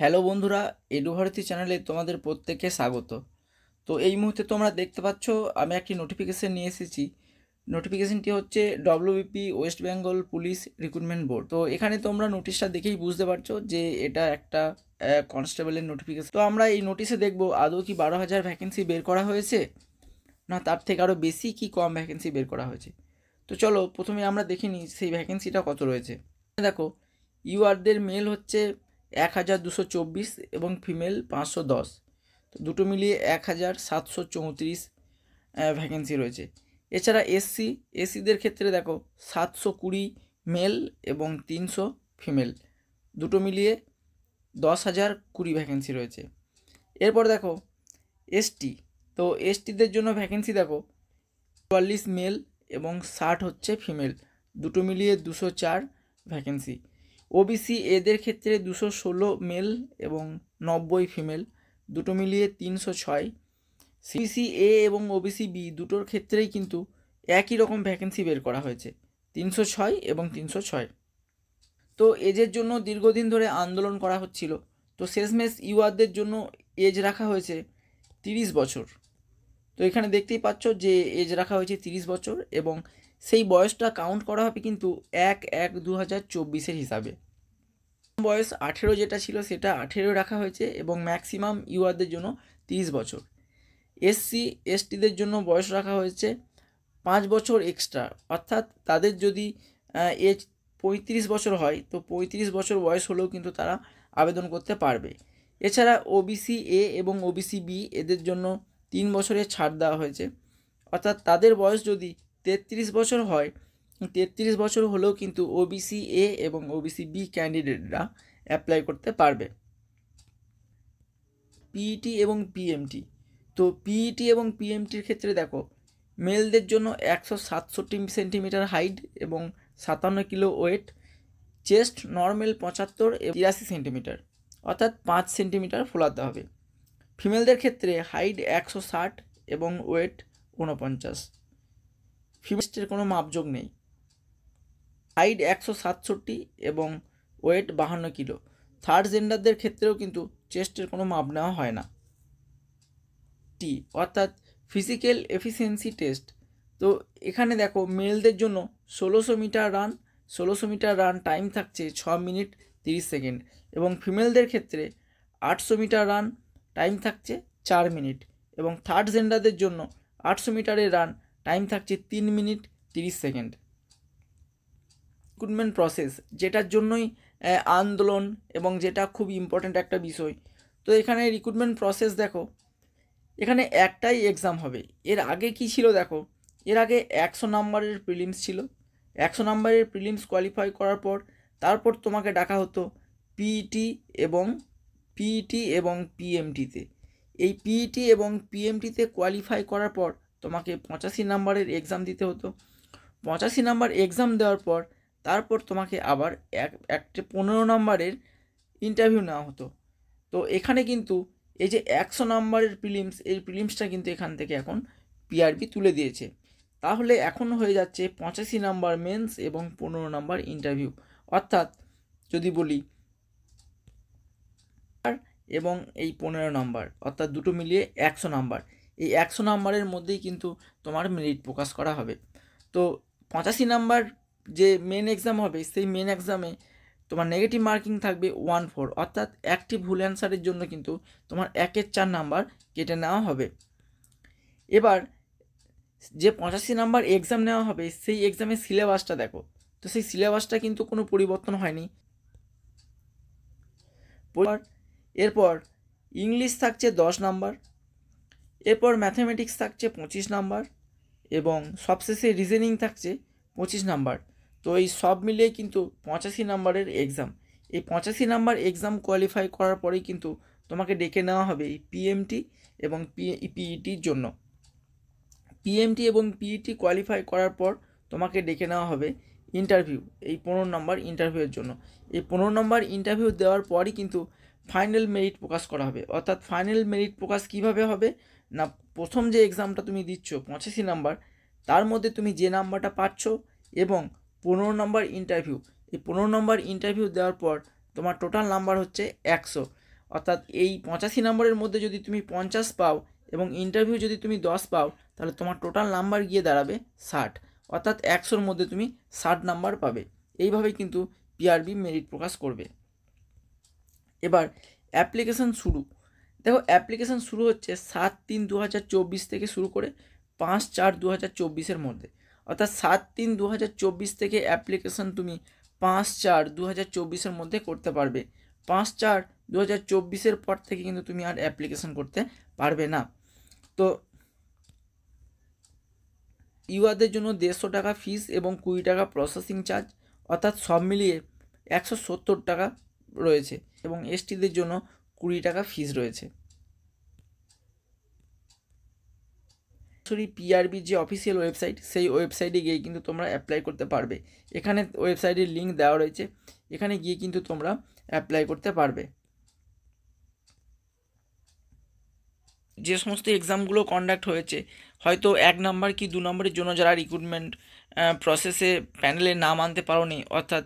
Hello বন্ধুরা, এডুভারতী চ্যানেলে তোমাদের প্রত্যেককে স্বাগত। তো এই মুহূর্তে তোমরা দেখতে পাচ্ছ আমি একটি নোটিফিকেশন নিয়ে এসেছি। নোটিফিকেশনটি হচ্ছে WBP West Bengal police recruitment board. তো এখানে তোমরা নোটিশটা দেখেই বুঝতে পারছো যে এটা একটা কনস্টেবলের নোটিফিকেশন। তো আমরা এই নোটিশে দেখব আদৌ কি 12,000 ভ্যাকেন্সি বের করা হয়েছে, না তার থেকে আরও বেশি কি কম ভ্যাকেন্সি বের করা হয়েছে। তো চলো প্রথমে আমরা দেখে নিই সেই ভ্যাকেন্সিটা কত রয়েছে। দেখো, ইউআরদের মেল হচ্ছে 1,224 এবং ফিমেল 510। তো দুটো মিলিয়ে 1,734 ভ্যাকেন্সি রয়েছে। এছাড়া এসসিদের ক্ষেত্রে দেখো 720 মেল এবং 300 ফিমেল, দুটো মিলিয়ে 10,020 ভ্যাকেন্সি রয়েছে। এরপর দেখো এসটি, তো এসটিদের জন্য ভ্যাকেন্সি দেখো 44 মেল এবং 60 হচ্ছে ফিমেল, দুটো মিলিয়ে 204 ভ্যাকেন্সি। ওবিসি এদের ক্ষেত্রে 216 মেল এবং 90 ফিমেল, দুটো মিলিয়ে 306। সিবিসি এ এবং ওবিসি বি দুটোর ক্ষেত্রেই কিন্তু একই রকম ভ্যাকেন্সি বের করা হয়েছে, 306 এবং 306। তো এজের জন্য দীর্ঘদিন ধরে আন্দোলন করা হচ্ছিল, তো শেষমেশ ইউআরদের জন্য এজ রাখা হয়েছে 30 বছর। তো এখানে দেখতেই পাচ্ছ যে এজ রাখা হয়েছে 30 বছর এবং সেই বয়সটা কাউন্ট করা হবে কিন্তু 1/1/2024 হিসাবে। বয়স 18 যেটা ছিল সেটা 18 রাখা হয়েছে এবং ম্যাক্সিমাম ইউআরদের জন্য 30 বছর। এসটিদের জন্য বয়স রাখা হয়েছে 5 বছর এক্সট্রা, অর্থাৎ তাদের যদি এজ 35 বছর হয় তো 35 বছর বয়স হলেও কিন্তু তারা আবেদন করতে পারবে। এছাড়া ওবিসি এ এবং ওবিসি বি এদের জন্য 3 বছরের ছাড় দেওয়া হয়েছে, অর্থাৎ তাদের বয়স যদি 33 বছর হয়, 33 বছর হলেও কিন্তু ওবিসি এ এবং ওবিসি বি ক্যান্ডিডেটরা অ্যাপ্লাই করতে পারবে। পিইটি এবং পিএমটি, তো পিইটি এবং পিএমটির ক্ষেত্রে দেখো মেলদের জন্য 167 সেন্টিমিটার হাইট এবং 57 কিলো ওয়েট, চেস্ট নর্মাল 75 এবং 83 সেন্টিমিটার, অর্থাৎ 5 সেন্টিমিটার ফোলাতে হবে। ফিমেলদের ক্ষেত্রে হাইট 160 এবং ওয়েট 49। ফিমেলের কোনো মাপযোগ নেই, হাইট 167 এবং ওয়েট 52 কিলো। থার্ড জেন্ডারদের ক্ষেত্রেও কিন্তু চেস্টের কোনো মাপ নেওয়া হয় না। অর্থাৎ ফিজিক্যাল এফিসিয়েন্সি টেস্ট, তো এখানে দেখো মেলদের জন্য 1600 metre run, 1600 metre run time থাকছে 6 মিনিট 30 সেকেন্ড এবং ফিমেলদের ক্ষেত্রে 800 মিটার রান টাইম থাকছে 4 মিনিট এবং থার্ড জেন্ডারদের জন্য 800 মিটারের রান টাইম থাকছে 3 মিনিট 30 সেকেন্ড। রিক্রুটমেন্ট প্রসেস, যেটার জন্যই আন্দোলন এবং যেটা খুব ইম্পর্ট্যান্ট একটা বিষয়। তো এখানে রিক্রুটমেন্ট প্রসেস দেখো, এখানে একটাই এক্সাম হবে। এর আগে কি ছিল দেখো, এর আগে 100 নাম্বারের প্রিলিমস ছিল। 100 নাম্বারের প্রিলিমস কোয়ালিফাই করার পর তারপর তোমাকে ডাকা হতো পিইটি এবং পিএমটিতে। এই পিইটি এবং পিএমটিতে কোয়ালিফাই করার পর তোমাকে 85 নাম্বারের এক্সাম দিতে হতো। 85 নাম্বার এক্সাম দেওয়ার পর তারপর তোমাকে আবার একটা 15 নাম্বারের ইন্টারভিউ নেওয়া হতো। তো এখানে কিন্তু এই যে 100 নাম্বারের প্রিলিমস, এই প্রিলিমসটা কিন্তু এখান থেকে এখন পিআরবি তুলে দিয়েছে। তাহলে এখন হয়ে যাচ্ছে 85 নাম্বার মেন্স এবং 15 নাম্বার ইন্টারভিউ, অর্থাৎ যদি বলি এবং এই 15 নাম্বার, অর্থাৎ দুটো মিলিয়ে 100 নাম্বার। এই 100 নাম্বারের মধ্যেই কিন্তু তোমার মেরিট প্রকাশ করা হবে। তো 85 নাম্বার যে মেন এক্সাম হবে সেই মেন এক্সামে তোমার নেগেটিভ মার্কিং থাকবে 14, অর্থাৎ একটি ভুল অ্যান্সারের জন্য কিন্তু তোমার 1-এর 4 নাম্বার কেটে নেওয়া হবে। এবার যে 85 নাম্বার এক্সাম নেওয়া হবে সেই এক্সামের সিলেবাসটা দেখো, তো সেই সিলেবাসটা কিন্তু কোনো পরিবর্তন হয়নি। এরপর ইংলিশ থাকছে 10 নাম্বার, এরপর ম্যাথামেটিক্স থাকছে 25 নাম্বার এবং সবশেষে রিজনিং থাকছে 25 নাম্বার। তো এই সব মিলিয়ে কিন্তু 85 নাম্বারের এক্সাম। এই 85 নাম্বার এক্সাম কোয়ালিফাই করার পরেই কিন্তু তোমাকে ডেকে নেওয়া হবে এই পিএমটি এবং পিইটির জন্য। পিএমটি এবং পিইটি কোয়ালিফাই করার পর তোমাকে ডেকে নেওয়া হবে ইন্টারভিউ, এই 15 নম্বর ইন্টারভিউয়ের জন্য। এই 15 নম্বর ইন্টারভিউ দেওয়ার পরই কিন্তু ফাইনাল মেরিট প্রকাশ করা হবে। অর্থাৎ ফাইনাল মেরিট প্রকাশ কিভাবে হবে না, প্রথম যে এক্সামটা তুমি দিচ্ছ 85 নাম্বার, তার মধ্যে তুমি যে নাম্বারটা পাচ্ছ এবং 15 নম্বর ইন্টারভিউ, এই 15 নম্বর ইন্টারভিউ দেওয়ার পর তোমার টোটাল নাম্বার হচ্ছে 100, অর্থাৎ এই 85 নম্বরের মধ্যে যদি তুমি 50 পাও এবং ইন্টারভিউ যদি তুমি 10 পাও, তাহলে তোমার টোটাল নাম্বার গিয়ে দাঁড়াবে 60, অর্থাৎ 100-র মধ্যে তুমি 60 নাম্বার পাবে। এইভাবেই কিন্তু পিআরবি মেরিট প্রকাশ করবে। এবার অ্যাপ্লিকেশান শুরু। দেখো, অ্যাপ্লিকেশান শুরু হচ্ছে 7/3/2024 থেকে শুরু করে 5/4/2024 মধ্যে, অর্থাৎ 7/3/2024 থেকে অ্যাপ্লিকেশান তুমি 5/4/2024 মধ্যে করতে পারবে। 5/4/2024 পর থেকে কিন্তু তুমি আর অ্যাপ্লিকেশান করতে পারবে না। তো ইউআরদের জন্য 150 টাকা ফিস এবং 20 টাকা প্রসেসিং চার্জ, অর্থাৎ সব মিলিয়ে 170 টাকা রয়েছে, এবং এসটিদের জন্য 20 টাকা ফিস রয়েছে। সরাসরি পিআরবির যে অফিসিয়াল ওয়েবসাইট, সেই ওয়েবসাইটে গিয়ে কিন্তু তোমরা অ্যাপ্লাই করতে পারবে। এখানে ওয়েবসাইটের লিঙ্ক দেওয়া রয়েছে, এখানে গিয়ে কিন্তু তোমরা অ্যাপ্লাই করতে পারবে। যে সমস্ত এক্সামগুলো কন্ডাক্ট হয়েছে, হয়তো 1 নাম্বার কি 2 নম্বরের জন্য যারা রিক্রুটমেন্ট প্রসেসে প্যানেলে নাম আনতে পারোনি, অর্থাৎ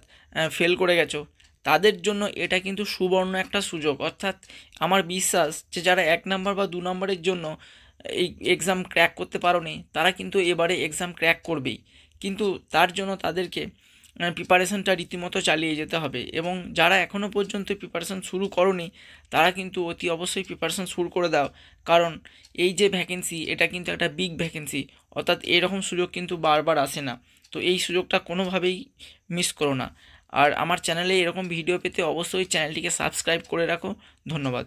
ফেল করে গেছো, তাদের জন্য এটা কিন্তু সুবর্ণ একটা সুযোগ। অর্থাৎ আমার বিশ্বাস যে যারা 1 নাম্বার বা 2 নম্বরের জন্য এই এক্সাম ক্র্যাক করতে পারোনি, তারা কিন্তু এবারে এক্সাম ক্র্যাক করবেই। কিন্তু তার জন্য তাদেরকে প্রিপারেশনটা রীতিমতো চালিয়ে যেতে হবে, এবং যারা এখনও পর্যন্ত প্রিপারেশন শুরু করোনি, তারা কিন্তু অতি অবশ্যই প্রিপারেশন শুরু করে দাও। কারণ এই যে ভ্যাকেন্সি, এটা কিন্তু একটা বিগ ভ্যাকেন্সি, অর্থাৎ এরকম সুযোগ কিন্তু বারবার আসে না। তো এই সুযোগটা কোনোভাবেই মিস করো না। আর আমার চ্যানেলে এরকম ভিডিও পেতে অবশ্যই চ্যানেলটিকে সাবস্ক্রাইব করে রাখো। ধন্যবাদ।